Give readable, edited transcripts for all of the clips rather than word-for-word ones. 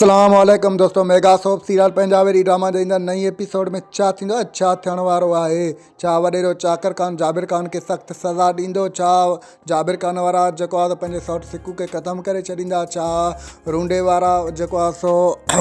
अस्सलामुअलैकुम दोस्तों, mega soap serial पंहिंजा वेरी ड्रामा जे ईंदड़ नई एपिसोड में छा थींदो आहे, छा थियण वारो आहे। छा वॾेरो चाकर खान जाबिर खान खे सख़्तु सज़ा ॾींदो, छा जाबिर खान वारा जेको आहे पंहिंजे सौट सिकू खे ख़तमु करे छॾींदा, छा रूंडे वारा जेको आहे सो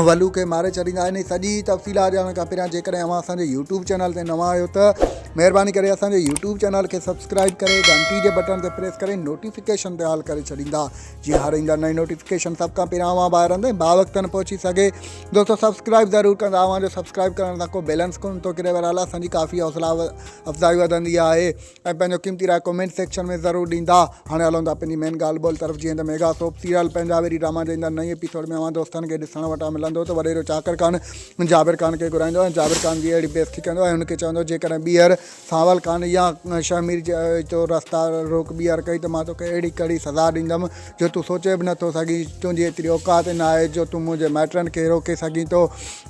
वलू खे मारे छॾींदा। इन सॼी तफ़सीलात ॼाणण खां पहिरियां जेकॾहिं अव्हां असांजे यूट्यूब चैनल ते नवां आहियो त महिरबानी करे असांजे यूट्यूब चैनल खे सब्सक्राइब करे घंटी जे बटन ते प्रेस करे नोटिफिकेशन ते ऑल करे छॾींदा, जीअं हर ईंदड़ नई नोटिफिकेशन सभ खां पहिरियां अव्हां ॿाहिरि हंधि बावक़्तनि पहुची सघे। दोस्तों सब्सक्राइब ज़रूरु कंदा, अव्हांजो सब्सक्राइब करण सां को बैलेंस कोन थो किरे, बहरहाल असांजी काफ़ी हौसला अफ़ज़ाई वधंदी आहे ऐं पंहिंजो क़ीमती राय कमेंट सेक्शन में ज़रूरु ॾींदा। हाणे हलूं था पंहिंजी मेन ॻाल्हि ॿोल तरफ़। जीअं त मेगा सोप सीरियल पंहिंजा वेरी ड्रामा जे ईंदड़ नई एपिसोड में अव्हां दोस्तनि खे ॾिसण वटां मिलंदो त वॾेरो चाकर खान जाबिर खान खे घुराईंदो ऐं जाबिर खान जी अहिड़ी बेइज़ती कंदो ऐं हुनखे चवंदो जेकॾहिं ॿीहर सावल खान या शमीर जो रस्ता रोक ॿीहर कई त मां तोखे अहिड़ी कड़ी सज़ा ॾींदुमि जो तूं सोचे बि नथो सघीं। तुंहिंजी एतिरी औकात न आहे जो तूं मुंहिंजे माइटनि खे रोके सघीं थो।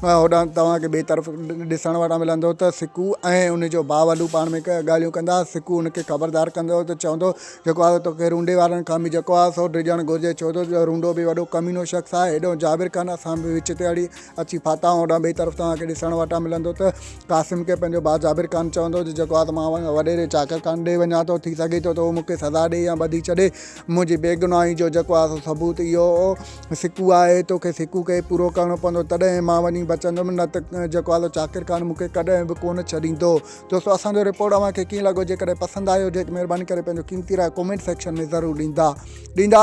होॾां तव्हांखे ॿिए तरफ़ ॾिसण वटां मिलंदो त सिकू ऐं उनजो भाउ वलू पाण में ॻाल्हियूं कंदा। सिकू उनखे ख़बरदार कंदो त चवंदो जेको आहे तोखे रूंडे वारनि खां बि जेको आहे सो डिॼणु घुरिजे, छो त रूंडो बि वॾो कमीनो शख़्स आहे। हेॾो जाबिर खान असां बि विच ते अची फाता। होॾां ॿिए तरफ़ तव्हांखे ॾिसण वटां मिलंदो त क़ासिम खे पंहिंजो भाउ जाबिर खान चवंदो जेको आहे त मां वॾेरे चाकर खान ॾे वञा थो, थी सघे थो त उहो मूंखे सज़ा ॾे या ॿधी छॾे। मुंहिंजी बेगुनाही जो जेको आहे सबूत इहो सिकू आहे, तोखे सिकू खे पूरो करिणो पवंदो तॾहिं मां वञी बचंदुमि, न त जेको आहे चाकर खान मूंखे कॾहिं बि कोन छॾींदो। दोस्तों असांजो रिपोर्ट अव्हांखे कीअं लॻो, जेकॾहिं पसंदि आयो हुजे त महिरबानी करे पंहिंजो क़ीमती राय कमेंट सेक्शन में ज़रूरु ॾींदा।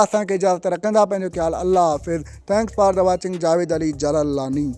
असांखे इजाज़त रखंदा। पंहिंजो ख़्यालु। अल्लाह हाफ़िज़। Thanks for the watching. Javed Ali जलालानी।